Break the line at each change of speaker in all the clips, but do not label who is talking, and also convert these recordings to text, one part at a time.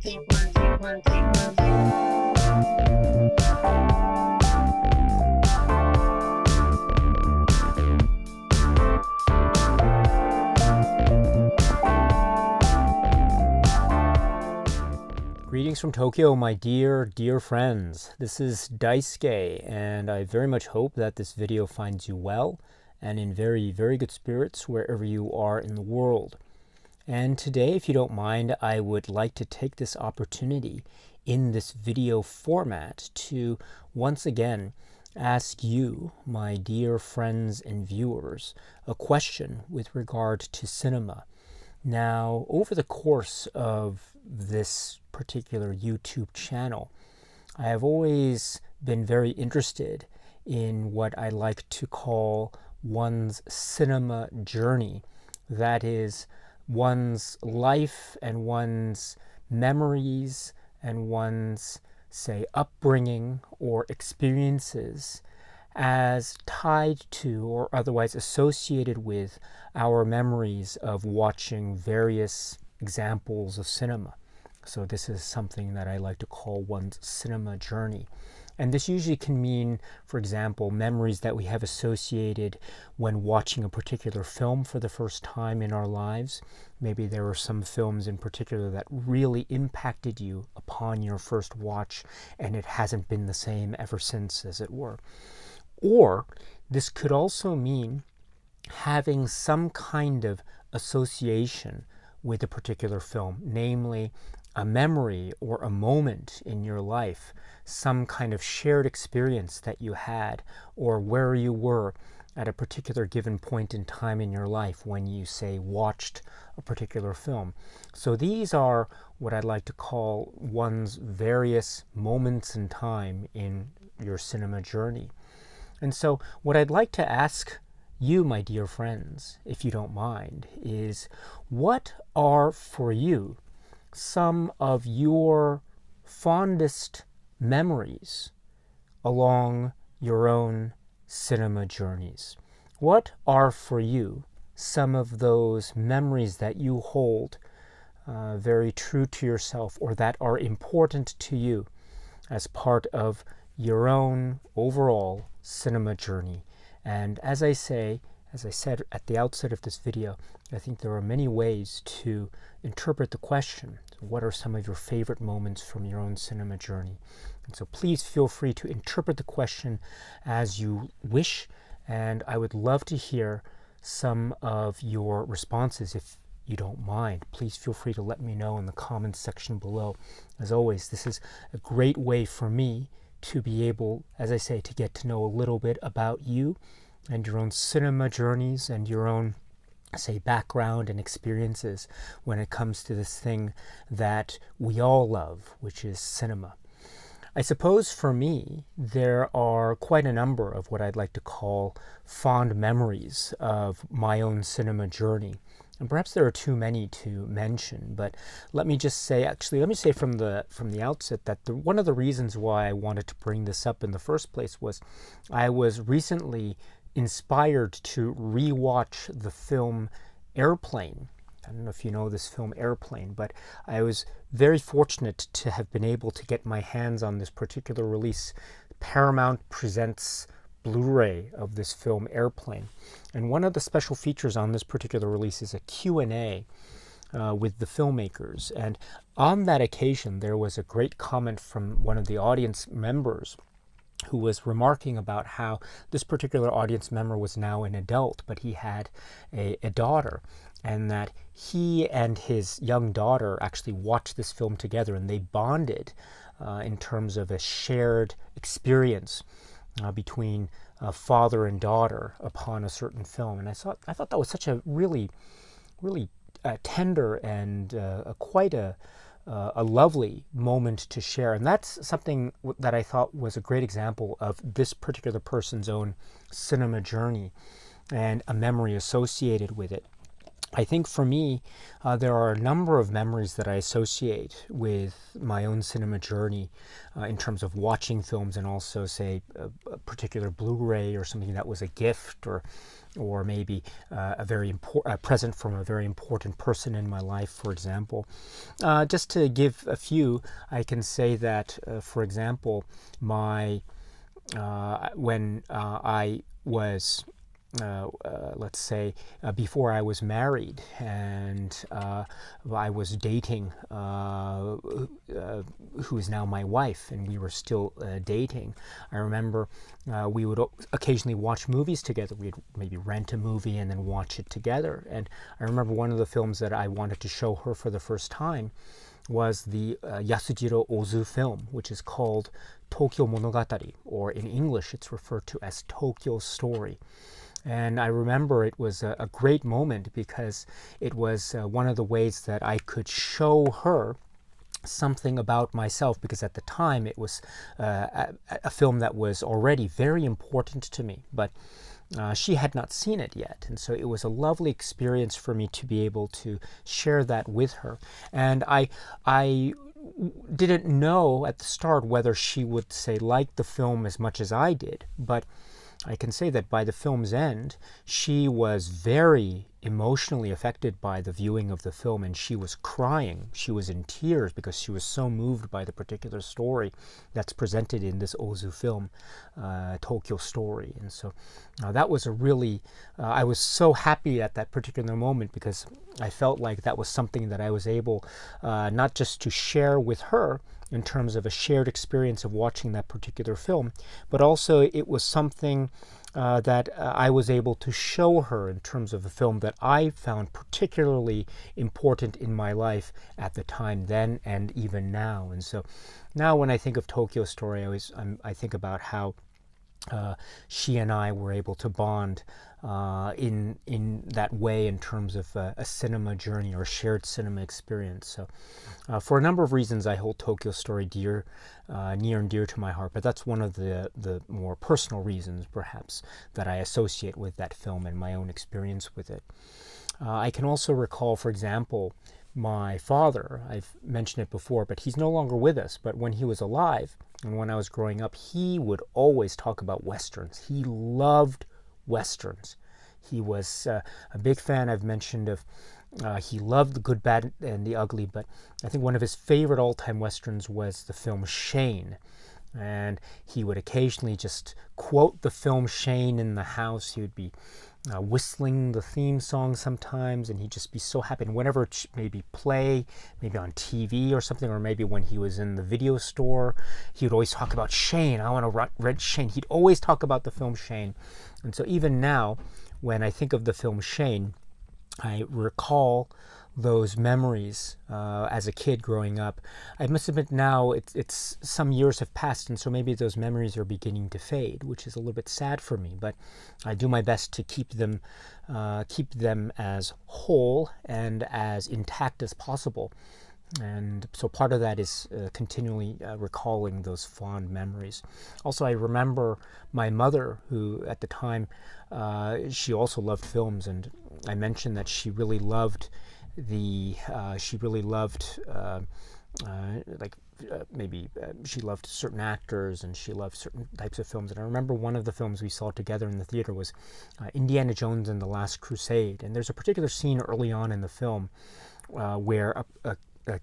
Greetings from Tokyo, my dear friends. This is Daisuke, and I very much hope that this video finds you well and in very good spirits wherever you are in the world. And today, if you don't mind, I would like to take this opportunity in this video format to once again ask you, my dear friends and viewers, a question with regard to cinema. Now, over the course of this particular YouTube channel, I have always been very interested in what I like to call one's cinema journey. That is, one's life and one's memories and one's, say, upbringing or experiences as tied to or otherwise associated with our memories of watching various examples of cinema. So this is something that I like to call one's cinema journey. And this usually can mean, for example, memories that we have associated when watching a particular film for the first time in our lives. Maybe there were some films in particular that really impacted you upon your first watch, and it hasn't been the same ever since, as it were. Or this could also mean having some kind of association with a particular film, namely a memory or a moment in your life, some kind of shared experience that you had, or where you were at a particular given point in time in your life when you, say, watched a particular film. So these are what I'd like to call one's various moments in time in your cinema journey. And so what I'd like to ask you, my dear friends, if you don't mind, is what are for you some of your fondest memories along your own cinema journeys? What are for you some of those memories that you hold very true to yourself, or that are important to you as part of your own overall cinema journey? And as I said at the outset of this video, I think there are many ways to interpret the question. What are some of your favorite moments from your own cinema journey? And so please feel free to interpret the question as you wish, and I would love to hear some of your responses if you don't mind. Please feel free to let me know in the comments section below. As always, this is a great way for me to be able, as I say, to get to know a little bit about you and your own cinema journeys and your own, say, background and experiences when it comes to this thing that we all love, which is cinema. I suppose for me, there are quite a number of what I'd like to call fond memories of my own cinema journey. And perhaps there are too many to mention, but let me say from the outset that one of the reasons why I wanted to bring this up in the first place was I was recently inspired to rewatch the film Airplane. I don't know if you know this film Airplane, but I was very fortunate to have been able to get my hands on this particular release. Paramount presents Blu-ray of this film Airplane. And one of the special features on this particular release is a Q&A with the filmmakers. And on that occasion, there was a great comment from one of the audience members who was remarking about how this particular audience member was now an adult, but he had a daughter, and that he and his young daughter actually watched this film together, and they bonded in terms of a shared experience between father and daughter upon a certain film. And I thought that was such a really tender and quite a lovely moment to share. And that's something that I thought was a great example of this particular person's own cinema journey and a memory associated with it. I think for me, there are a number of memories that I associate with my own cinema journey in terms of watching films, and also, say, a particular Blu-ray or something that was a gift, or maybe a very important present from a very important person in my life, for example. Just to give a few, I can say that, for example, my when I was let's say, before I was married, and I was dating who is now my wife, and we were still dating. I remember we would occasionally watch movies together. We'd maybe rent a movie and then watch it together. And I remember one of the films that I wanted to show her for the first time was the Yasujiro Ozu film, which is called Tokyo Monogatari, or in English it's referred to as Tokyo Story. And I remember it was a great moment because it was one of the ways that I could show her something about myself, because at the time it was a film that was already very important to me, but she had not seen it yet. And so it was a lovely experience for me to be able to share that with her. And I didn't know at the start whether she would, say, like the film as much as I did, but I can say that by the film's end, she was very emotionally affected by the viewing of the film, and she was crying. She was in tears because she was so moved by the particular story that's presented in this Ozu film, Tokyo Story. And so that was a really, I was so happy at that particular moment, because I felt like that was something that I was able not just to share with her in terms of a shared experience of watching that particular film, but also it was something that I was able to show her in terms of a film that I found particularly important in my life at the time then and even now. And so now when I think of Tokyo Story, I think about how she and I were able to bond in that way in terms of a cinema journey or shared cinema experience. So for a number of reasons, I hold Tokyo Story near and dear to my heart, but that's one of the more personal reasons, perhaps, that I associate with that film and my own experience with it. I can also recall, for example, my father. I've mentioned it before, but he's no longer with us. But when he was alive and when I was growing up, he would always talk about Westerns. He loved Westerns. He was a big fan, I've mentioned, of he loved the good, bad, and the ugly, but I think one of his favorite all-time Westerns was the film Shane. And he would occasionally just quote the film Shane in the house. He would be whistling the theme song sometimes, and he'd just be so happy. And whenever it maybe play, maybe on TV or something, or maybe when he was in the video store, he would always talk about Shane. I want to rent Shane. He'd always talk about the film Shane. And so even now, when I think of the film Shane, I recall those memories as a kid growing up. I must admit now it's some years have passed, and so maybe those memories are beginning to fade, which is a little bit sad for me. But I do my best to keep them as whole and as intact as possible. And so part of that is continually recalling those fond memories. Also, I remember my mother, who at the time, she also loved films, and I mentioned that she really loved she loved certain actors, and she loved certain types of films. And I remember one of the films we saw together in the theater was Indiana Jones and the Last Crusade. And there's a particular scene early on in the film where a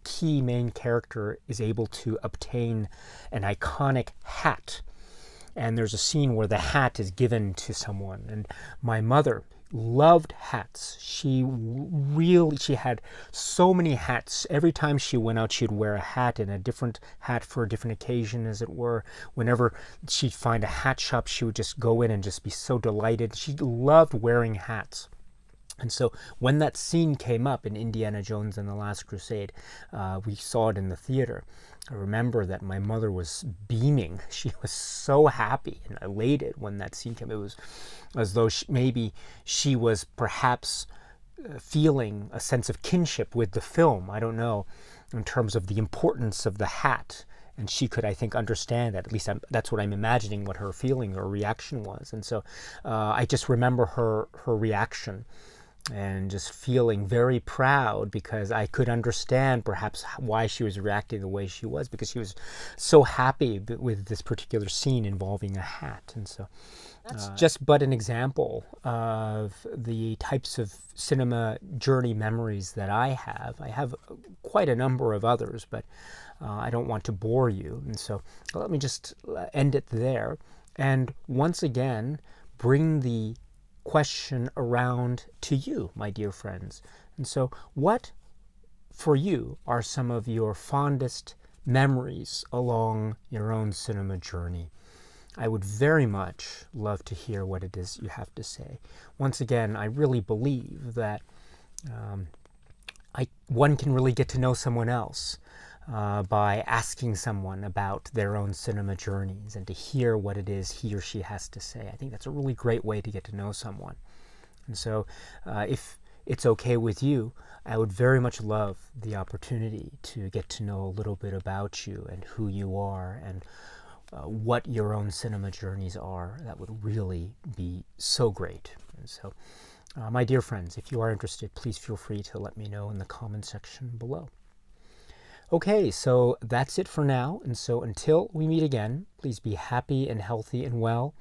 key main character is able to obtain an iconic hat. And there's a scene where the hat is given to someone. And my mother loved hats. She had so many hats. Every time she went out, she'd wear a hat, and a different hat for a different occasion, as it were. Whenever she'd find a hat shop, she would just go in and just be so delighted. She loved wearing hats. And so when that scene came up in Indiana Jones and the Last Crusade, we saw it in the theater. I remember that my mother was beaming. She was so happy and elated when that scene came. It was as though maybe she was perhaps feeling a sense of kinship with the film. I don't know, in terms of the importance of the hat. And she could, I think, understand that. At least that's what I'm imagining, what her feeling or reaction was. And so I just remember her reaction. and just feeling very proud because I could understand perhaps why she was reacting the way she was, because she was so happy with this particular scene involving a hat. And so that's just but an example of the types of cinema journey memories that I have. I have quite a number of others, but I don't want to bore you. And so let me just end it there. And once again, bring the question around to you, my dear friends. And so what for you are some of your fondest memories along your own cinema journey? I would very much love to hear what it is you have to say. Once again, I really believe that one can really get to know someone else by asking someone about their own cinema journeys and to hear what it is he or she has to say. I think that's a really great way to get to know someone. And so if it's okay with you, I would very much love the opportunity to get to know a little bit about you and who you are and what your own cinema journeys are. That would really be so great. And so, my dear friends, if you are interested, please feel free to let me know in the comment section below. Okay, so that's it for now. And so until we meet again, please be happy and healthy and well.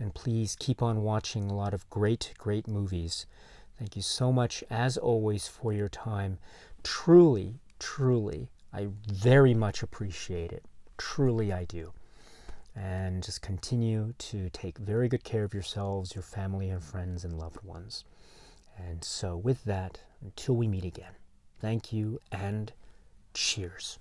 And please keep on watching a lot of great, great movies. Thank you so much, as always, for your time. Truly, truly, I very much appreciate it. Truly, I do. And just continue to take very good care of yourselves, your family and friends and loved ones. And so with that, until we meet again, thank you and cheers.